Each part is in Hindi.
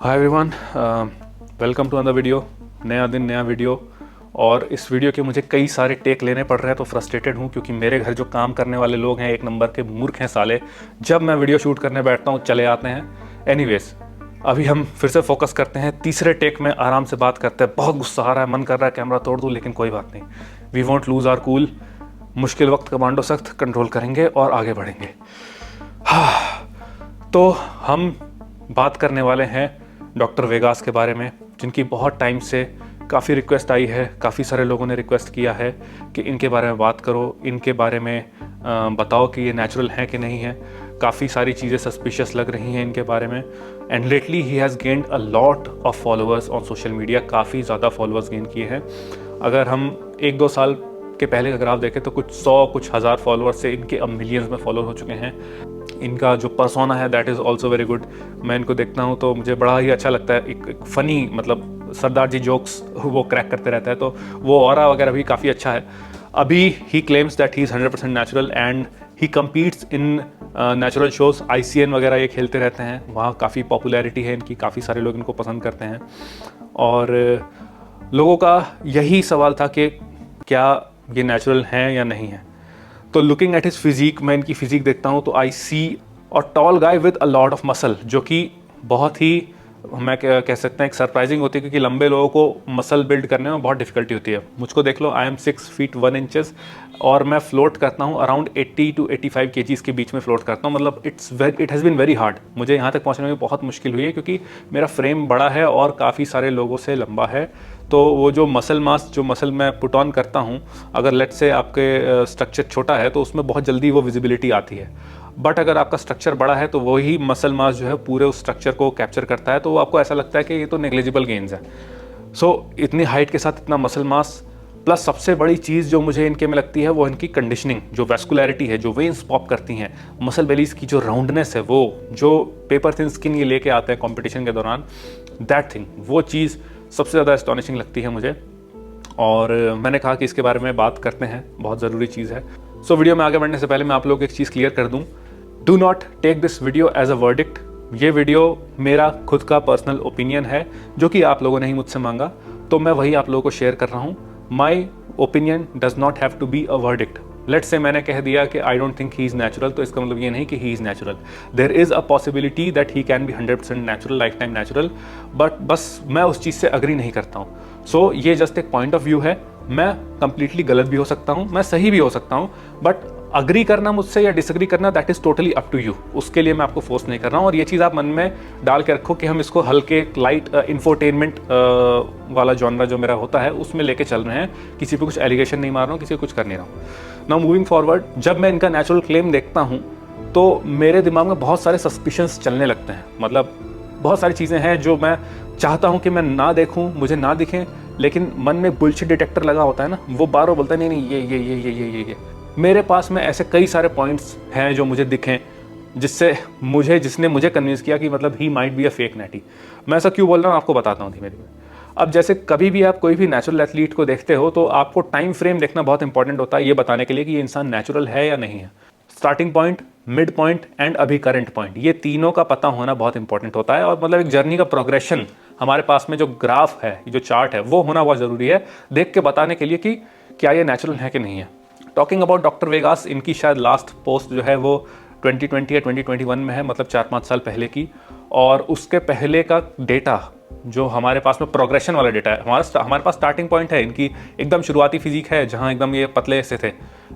Hi everyone, welcome to another video. नया दिन नया वीडियो। और इस वीडियो के मुझे कई सारे टेक लेने पड़ रहे हैं, तो फ्रस्ट्रेटेड हूँ क्योंकि मेरे घर जो काम करने वाले लोग हैं एक नंबर के मूर्ख हैं साले। जब मैं वीडियो शूट करने बैठता हूँ चले आते हैं। एनीवेज, अभी हम फिर से फोकस करते हैं। तीसरे टेक में आराम से बात करते हैं। बहुत गुस्सा आ रहा है, मन कर रहा है कैमरा तोड़ दूँ, लेकिन कोई बात नहीं। We won't lose our cool. मुश्किल वक्त कमांडो सख्त, कंट्रोल करेंगे और आगे बढ़ेंगे। तो हम बात करने वाले हैं डॉक्टर वेगास के बारे में, जिनकी बहुत टाइम से काफ़ी रिक्वेस्ट आई है। काफ़ी सारे लोगों ने रिक्वेस्ट किया है कि इनके बारे में बात करो, इनके बारे में बताओ कि ये नेचुरल है कि नहीं है। काफ़ी सारी चीज़ें सस्पिशियस लग रही हैं इनके बारे में। And lately he has gained a lot of followers on social media. काफ़ी ज़्यादा फॉलोअर्स गेन किए हैं। अगर हम 1-2 साल के पहले का ग्राफ देखें तो कुछ 100 कुछ हज़ार फॉलोअर्स से इनके अब मिलियंस में फॉलोअर हो चुके हैं। इनका जो पर्सोना है that is also very good. मैं इनको देखता हूँ तो मुझे बड़ा ही अच्छा लगता है। एक फ़नी, मतलब सरदार जी जोक्स वो क्रैक करते रहता है, तो वो ऑरा वगैरह भी काफ़ी अच्छा है। अभी ही claims that he is 100% natural and he competes in natural shows. ICN वगैरह ये खेलते रहते हैं, वहाँ काफ़ी पॉपुलैरिटी है इनकी, काफ़ी सारे लोग इनको पसंद करते हैं। और लोगों का यही सवाल था कि क्या ये नेचुरल हैं या नहीं है। तो लुकिंग एट हिज फिजिक, मैं इनकी फिजिक देखता हूँ तो I see a tall guy with a lot of muscle, जो कि बहुत ही मैं कह सकते हैं एक सरप्राइजिंग होती है, क्योंकि लंबे लोगों को मसल बिल्ड करने में बहुत डिफिकल्टी होती है। मुझको देख लो, आई एम 6 फीट 1 इंचेस और मैं फ्लोट करता हूँ अराउंड 80 to 85 kgs के बीच में फ्लोट करता हूँ। मतलब it has been very hard. मुझे यहाँ तक पहुँचने में बहुत मुश्किल हुई है, क्योंकि मेरा फ्रेम बड़ा है और काफ़ी सारे लोगों से लंबा है। तो वो जो मसल मैं पुट ऑन करता हूँ, अगर लेट से आपके स्ट्रक्चर छोटा है तो उसमें बहुत जल्दी वो विजिबिलिटी आती है। बट अगर आपका स्ट्रक्चर बड़ा है तो वही मसल मास जो है पूरे उस स्ट्रक्चर को कैप्चर करता है, तो आपको ऐसा लगता है कि ये तो नेग्लिजिबल गेन्स है। सो इतनी हाइट के साथ इतना मसल मास, प्लस सबसे बड़ी चीज़ जो मुझे इनके में लगती है वो इनकी कंडीशनिंग, जो वैस्कुलैरिटी है, जो वेन्स पॉप करती हैं, मसल बेलीज की जो राउंडनेस है, वो जो पेपर थिन स्किन ये लेके आते हैं कंपटीशन के दौरान, दैट थिंग, वो चीज़ सबसे ज़्यादा एस्टॉनिशिंग लगती है मुझे। और मैंने कहा कि इसके बारे में बात करते हैं, बहुत ज़रूरी चीज़ है। सो वीडियो में आगे बढ़ने से पहले मैं आप लोगों को एक चीज़ क्लियर कर दूं, do not take this video as a verdict. ये वीडियो मेरा खुद का पर्सनल ओपिनियन है, जो कि आप लोगों ने ही मुझसे मांगा, तो मैं वही आप लोगों को शेयर कर रहा हूँ। My opinion does not have to be a verdict. Let's say मैंने कह दिया कि I don't think he is natural, तो इसका मतलब ये नहीं कि he is natural. There is a possibility that he can be 100% natural, life time natural, but बस मैं उस चीज़ से अग्री नहीं करता हूँ। सो ये जस्ट एक पॉइंट ऑफ व्यू है। मैं कंप्लीटली गलत भी हो सकता हूँ, मैं सही भी हो सकता हूँ, बट अग्री करना मुझसे या डिसअग्री करना that is totally up to you. उसके लिए मैं आपको फोर्स नहीं कर रहा हूँ। और ये चीज़ आप मन में डाल के रखो कि हम इसको हल्के लाइट इंफोटेनमेंट वाला जॉनरा जो मेरा होता है उसमें लेके चल रहे हैं। किसी पे कुछ एलिगेशन नहीं मार रहा हूँ, किसी को कुछ कर नहीं रहा हूँ। नाउ मूविंग फॉरवर्ड, जब मैं इनका नेचुरल क्लेम देखता हूँ तो मेरे दिमाग में बहुत सारे सस्पिशंस चलने लगते हैं। मतलब बहुत सारी चीज़ें हैं जो मैं चाहता हूँ कि मैं ना देखूँ, मुझे ना दिखें, लेकिन मन में बुलशिट डिटेक्टर लगा होता है ना, वो बार बार बोलता है नहीं ये। मेरे पास में ऐसे कई सारे पॉइंट्स हैं जो मुझे दिखें, जिसने मुझे कन्विंस किया कि मतलब he might be a fake natty. मैं ऐसा क्यों बोल रहा हूँ आपको बताता हूँ धीमे धीमे। अब जैसे कभी भी आप कोई भी नेचुरल एथलीट को देखते हो तो आपको टाइम फ्रेम देखना बहुत इंपॉर्टेंट होता है, ये बताने के लिए कि ये इंसान नेचुरल है या नहीं है। Starting point, mid point and अभी करंट पॉइंट, ये तीनों का पता होना बहुत इंपॉर्टेंट होता है। और मतलब एक जर्नी का प्रोग्रेशन, हमारे पास में जो ग्राफ है, जो चार्ट है, वो होना बहुत ज़रूरी है देख के बताने के लिए कि क्या ये नेचुरल है कि नहीं है। टॉकिंग अबाउट डॉक्टर वेगास, इनकी शायद लास्ट पोस्ट जो है वो 2020 या 2021 में है, मतलब 4-5 साल पहले की। और उसके पहले का डेटा जो हमारे पास में प्रोग्रेशन वाला डेटा है, हमारे पास स्टार्टिंग पॉइंट है इनकी एकदम शुरुआती फिजिक है जहाँ एकदम ये पतले से थे,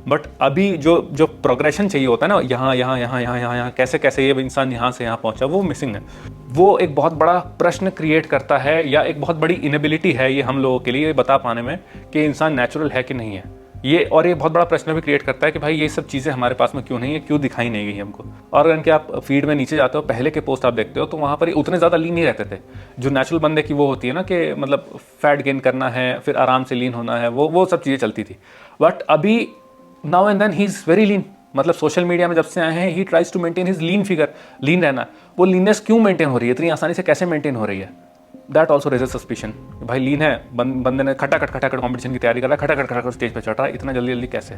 बट अभी जो प्रोग्रेशन चाहिए होता है ना, यहाँ कैसे कैसे ये इंसान यहाँ से यहाँ पहुँचा, वो मिसिंग है। वो एक बहुत बड़ा प्रश्न क्रिएट करता है, या एक बहुत बड़ी इनेबिलिटी है ये हम लोगों के लिए बता पाने में कि इंसान नेचुरल है कि नहीं है ये। और ये बहुत बड़ा प्रश्न भी क्रिएट करता है कि भाई ये सब चीज़ें हमारे पास में क्यों नहीं है, क्यों दिखाई नहीं गई हमको। और अगर आप फीड में नीचे जाते हो, पहले के पोस्ट आप देखते हो, तो वहाँ पर उतने ज़्यादा लीन नहीं रहते थे। जो नेचुरल बंदे की वो होती है ना कि मतलब फैट गेन करना है, फिर आराम से लीन होना है, वो सब चीज़ें चलती थी। बट अभी now and then he is very lean. मतलब सोशल मीडिया में जब से आए हैं, he tries to maintain his lean figure, lean रहना। वो लीननेस क्यों मेंटेन हो रही है, इतनी आसानी से कैसे मेंटेन हो रही है? That also raises suspicion. भाई लीन है, बंदे ने खटाखट कॉम्पिटिशन की तैयारी कर रहा है, खटाखट स्टेज पे चढ़ रहा है, इतना जल्दी कैसे?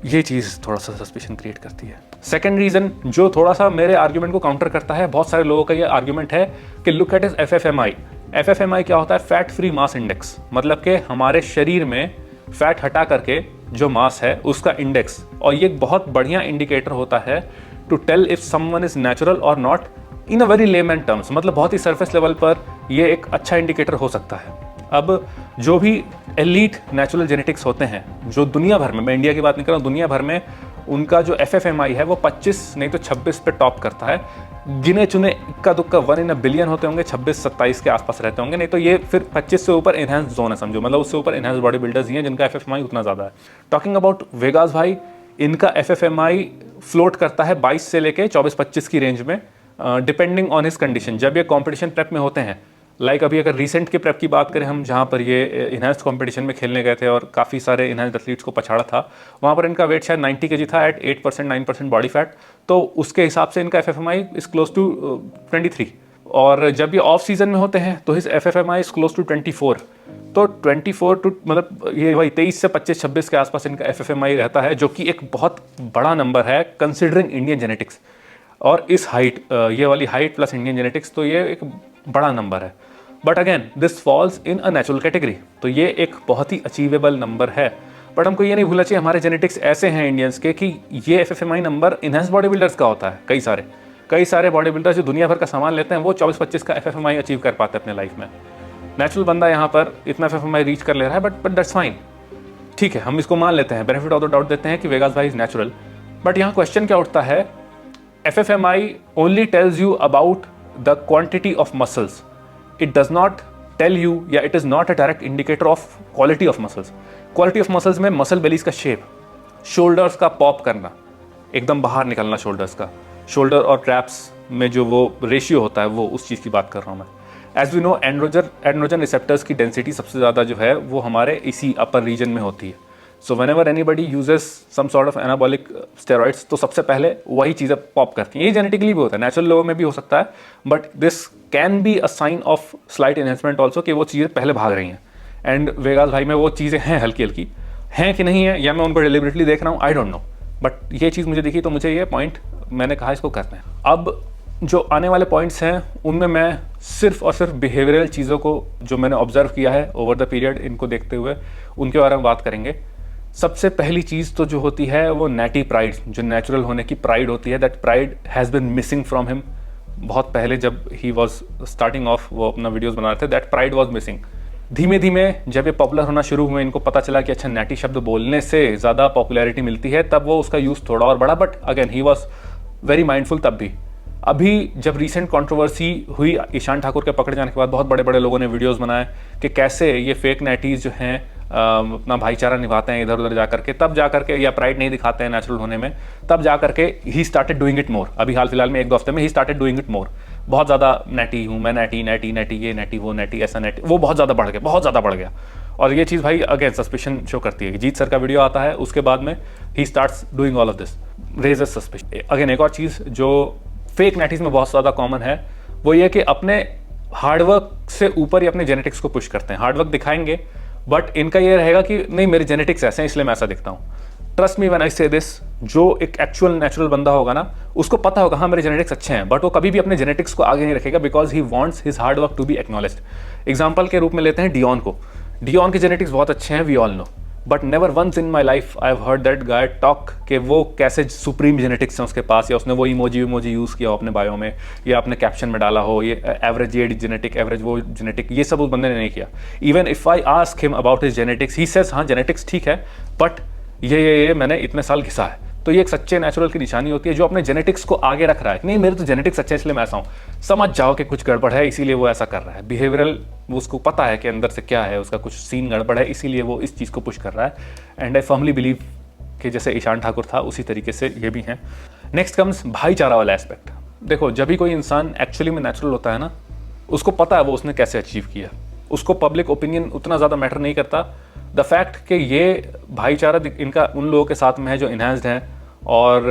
ये चीज़ थोड़ा सा सस्पिशन क्रिएट करती है। सेकेंड रीज़न जो थोड़ा सा मेरे आर्ग्यूमेंट को काउंटर करता है, बहुत सारे लोगों का ये आर्ग्यूमेंट है कि look at is FFMI। FFMI क्या होता है? फैट फ्री मास इंडेक्स, मतलब कि हमारे शरीर में फैट हटा करके जो मास है उसका इंडेक्स, और ये एक बहुत बढ़िया इंडिकेटर होता है to tell if someone is natural और not in a very layman terms, मतलब बहुत ही सरफेस लेवल पर ये एक अच्छा इंडिकेटर हो सकता है। अब जो भी एलीट नेचुरल जेनेटिक्स होते हैं जो दुनिया भर में, मैं इंडिया की बात नहीं कर रहा हूँ, दुनिया भर में उनका जो FFMI है वो 25 नहीं तो 26 पे टॉप करता है। गिने चुने इक्का दुक्का 1 इन अ बिलियन होते होंगे, 26-27 के आसपास रहते होंगे, नहीं तो ये फिर 25 से ऊपर इनहेंस जोन है समझो, मतलब उससे ऊपर इनहेंस बॉडी बिल्डर्स ही हैं जिनका FFMI उतना ज़्यादा है। टॉकिंग अबाउट वेगास भाई, इनका FFMI फ्लोट करता है 22 से लेके 24-25 की रेंज में, डिपेंडिंग ऑन हिज कंडीशन। जब ये कॉम्पिटिशन प्रेप में होते हैं, लाइक अभी अगर रिसेंट के प्रेप की बात करें हम, जहाँ पर ये इनहेंस्ड कंपटीशन में खेलने गए थे और काफ़ी सारे इनहेंस्ड एथलीट्स को पछाड़ा था, वहाँ पर इनका वेट शायद 90 kg था एट 8% 9% बॉडी फैट, तो उसके हिसाब से इनका FFMI इज क्लोज टू 23। और जब ये ऑफ सीजन में होते हैं तो his FFMI is close to 24। तो 24 टू मतलब ये वही 23 से 25-26 के आसपास इनका FFMI रहता है, जो कि एक बहुत बड़ा नंबर है कंसिडरिंग इंडियन जेनेटिक्स। और इस हाइट, ये वाली हाइट प्लस इंडियन जेनेटिक्स, तो ये एक बड़ा नंबर है। But again this falls in a natural category, तो ये एक बहुत ही अचीवेबल नंबर है। बट हमको ये नहीं भूलना चाहिए हमारे जेनेटिक्स ऐसे हैं इंडियंस के कि ये FFMI number enhance body builders का होता है। कई सारे बॉडी बिल्डर्स जो दुनिया भर का सामान लेते हैं वो 24-25 का FFMI अचीव कर पाते हैं अपने लाइफ में। नेचुरल बंदा यहाँ पर इतना FFMI रीच कर ले रहा है, बट दैट्स फाइन, ठीक है, हम इसको मान लेते हैं, बेनिफिट ऑफ द डाउट देते हैं कि वेगास भाई इज नेचुरल। बट यहाँ क्वेश्चन क्या उठता है, FFMI only tells you about the quantity of muscles. It does not tell you, या it is not a direct indicator of quality of muscles. Quality of muscles में मसल बेलीज का शेप, शोल्डर्स का पॉप करना, एकदम बाहर निकलना शोल्डर्स का, शोल्डर और ट्रैप्स में जो वो रेशियो होता है, वो उस चीज़ की बात कर रहा हूँ मैं। As we know, androgen receptors की डेंसिटी सबसे ज़्यादा जो है वो हमारे इसी अपर रीजन में होती है। So whenever anybody uses some sort of anabolic steroids, तो सबसे पहले वही चीज़ें पॉप करती हैं। ये जेनेटिकली भी होता है, नेचुरल लोगों में भी हो सकता है, but this can be a sign of slight enhancement also, कि वो चीज़ें पहले भाग रही हैं। एंड वेगास भाई में वो चीज़ें हैं, हल्की हल्की हैं कि नहीं है, या मैं उनको डिलिबरेटली देख रहा हूँ, आई डोंट नो, बट ये चीज़ मुझे दिखी तो मुझे ये पॉइंट, मैंने कहा इसको करना है। अब जो आने वाले पॉइंट्स हैं उनमें मैं सिर्फ और सिर्फ बिहेवियरल चीज़ों को जो मैंने ऑब्जर्व किया है ओवर द पीरियड, इनको देखते हुए उनके बारे में बात करेंगे। सबसे पहली चीज़ तो जो होती है वो नेटी प्राइड, जो नेचुरल होने की प्राइड होती है, that pride has been missing from him. बहुत पहले जब ही वॉज स्टार्टिंग ऑफ, वो अपना वीडियोस बना रहे थे, दैट प्राइड वॉज मिसिंग। धीमे धीमे जब ये पॉपुलर होना शुरू हुए, इनको पता चला कि अच्छा नेटी शब्द बोलने से ज़्यादा पॉपुलैरिटी मिलती है, तब वो उसका यूज़ थोड़ा और बढ़ा, but again he was very mindful तब भी। अभी जब रिसेंट कंट्रोवर्सी हुई ईशान ठाकुर के पकड़े जाने के बाद, बहुत बड़े बड़े लोगों ने वीडियोस बनाए कि कैसे ये फेक नेटीज जो हैं अपना भाईचारा निभाते हैं इधर उधर जाकर के, तब जाकर के, या प्राइड नहीं दिखाते हैं नेचुरल होने में, तब जाकर के he started doing it more. अभी हाल फिलहाल में 1-2 हफ्ते में he started doing it more. बहुत ज़्यादा नेटी हूँ मैं, नेटी नेटी नेटी, ये नेटी वो नेटी, ऐसा नेटी, वो बहुत ज़्यादा बढ़ गया। और ये चीज़ भाई अगेन सस्पिशन शो करती है कि जीत सर का वीडियो आता है, उसके बाद में he starts doing all of this, raises suspicion. Again एक और चीज़ जो फेक नेटीज में बहुत ज़्यादा कॉमन है, वो ये कि अपने हार्डवर्क से ऊपर ही अपने जेनेटिक्स को पुश करते हैं। हार्डवर्क दिखाएंगे, बट इनका ये रहेगा कि नहीं मेरे जेनेटिक्स ऐसे हैं इसलिए मैं ऐसा दिखता हूँ। ट्रस्ट मी व्हेन आई से दिस, जो एक एक्चुअल नेचुरल बंदा होगा ना, उसको पता होगा हाँ मेरे जेनेटिक्स अच्छे हैं, बट वो कभी भी अपने जेनेटिक्स को आगे नहीं रखेगा, because he wants his hard work to be acknowledged. Example के रूप में लेते हैं डियोन को। डियोन के जेनेटिक्स बहुत अच्छे हैं, we all know, but never once in my life I have heard that guy talk कि वो कैसे सुप्रीम जेनेटिक्स हैं उसके पास, या उसने वो इमोजी यूज़ किया हो अपने बायो में, या अपने कैप्शन में डाला हो ये एवरेज ये जेनेटिक, एवरेज वो जेनेटिक, ये सब उस बंदे ने नहीं किया। Even if I ask him about his genetics, he says हाँ जेनेटिक्स ठीक है, बट ये मैंने इतने साल घिसा है। तो ये एक सच्चे नेचुरल की निशानी होती है, जो अपने जेनेटिक्स को आगे रख रहा है। नहीं मेरे तो जेनेटिक्स अच्छे इसलिए मैं ऐसा हूँ, समझ जाओ कि कुछ गड़बड़ है इसीलिए वो ऐसा कर रहा है। बिहेवियरल, उसको पता है कि अंदर से क्या है, उसका कुछ सीन गड़बड़ है, इसीलिए वो इस चीज़ को पुश कर रहा है। एंड आई फर्मली बिलीव कि जैसे ईशान ठाकुर था उसी तरीके से ये भी हैं। नेक्स्ट कम्स भाईचारा वाला एस्पेक्ट। देखो जब भी कोई इंसान एक्चुअली में नेचुरल होता है ना, उसको पता है वो उसने कैसे अचीव किया, उसको पब्लिक ओपिनियन उतना ज़्यादा मैटर नहीं करता। द फैक्ट कि ये भाईचारा इनका उन लोगों के साथ में है जो इन्हांस्ड हैं, और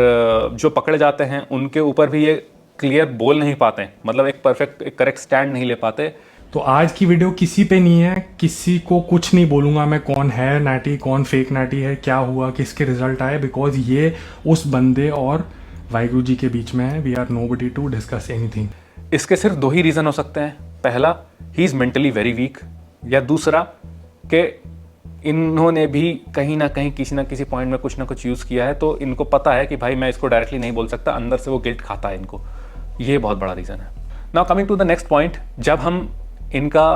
जो पकड़े जाते हैं उनके ऊपर भी ये क्लियर बोल नहीं पाते हैं, मतलब एक परफेक्ट एक करेक्ट स्टैंड नहीं ले पाते। तो आज की वीडियो किसी पे नहीं है, किसी को कुछ नहीं बोलूंगा मैं कौन है नाटी, कौन फेक नाटी है, क्या हुआ, किसके रिजल्ट आए, बिकॉज ये उस बंदे और वाहिगुरु जी के बीच में है. We are nobody to discuss anything. इसके सिर्फ दो ही रीज़न हो सकते हैं. पहला, he is mentally very weak, या दूसरा कि इन्होंने भी कहीं ना कहीं किसी ना किसी पॉइंट में कुछ ना कुछ यूज़ किया है, तो इनको पता है कि भाई मैं इसको डायरेक्टली नहीं बोल सकता, अंदर से वो गिल्ट खाता है इनको. ये बहुत बड़ा रीज़न है. Now coming to the next point, जब हम इनका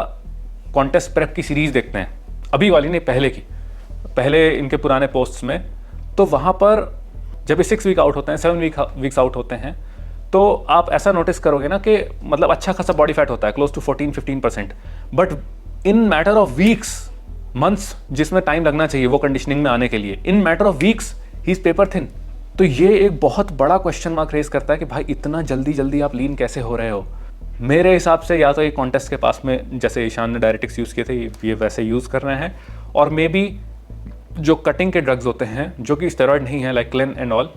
कॉन्टेस्ट प्रेप की सीरीज़ देखते हैं, अभी वाली नहीं, पहले इनके पुराने पोस्ट्स में, तो वहाँ पर जब ये 6 वीक आउट होते हैं, 7 वीक्स आउट होते हैं, तो आप ऐसा नोटिस करोगे ना कि मतलब अच्छा खासा बॉडी फैट होता है, close to 14-15%. But in matter of weeks, months जिसमें टाइम लगना चाहिए वो कंडीशनिंग में आने के लिए, इन मैटर ऑफ वीक्स ही इज़ पेपर थिन. तो ये एक बहुत बड़ा क्वेश्चन मार्क रेज करता है कि भाई इतना जल्दी आप लीन कैसे हो रहे हो. मेरे हिसाब से या तो ये कॉन्टेस्ट के पास में जैसे ईशान ने डायरेटिक्स यूज़ किए थे, ये वैसे यूज़ कर रहे हैं, और मे बी जो कटिंग के ड्रग्स होते हैं जो कि स्टेरॉइड नहीं है, like clen and all,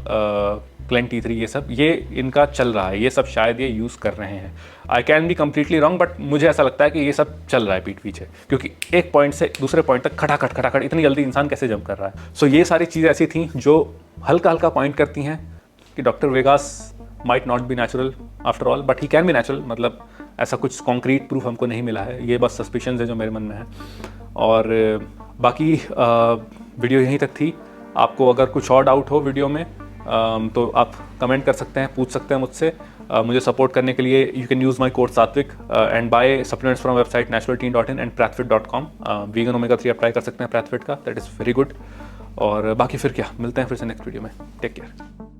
clen T3, ये सब, ये इनका चल रहा है, ये सब शायद ये यूज़ कर रहे हैं. I can be completely wrong, but मुझे ऐसा लगता है कि ये सब चल रहा है पीठ पीछे, क्योंकि एक पॉइंट से दूसरे पॉइंट तक खटाखट इतनी जल्दी इंसान कैसे जंप कर रहा है. सो ये सारी चीज़ें ऐसी थी जो हल्का पॉइंट करती हैं कि doctor Vegas might not be natural after all, but he can B natural. मतलब ऐसा कुछ कॉन्क्रीट प्रूफ हमको नहीं मिला है, ये बस सस्पिशंस है जो मेरे मन में है. और बाकी वीडियो यहीं तक थी. आपको अगर कुछ और डाउट हो वीडियो में तो आप कमेंट कर सकते हैं, पूछ सकते हैं मुझसे. मुझे सपोर्ट करने के लिए you can use my code Satvik and buy supplements from website naturalteen.in and prathfit.com. Vegan omega 3 apply कर सकते हैं prathfit का, दैट इज़ वेरी गुड. और बाकी फिर क्या, मिलते हैं फिर से नेक्स्ट वीडियो में. Take care.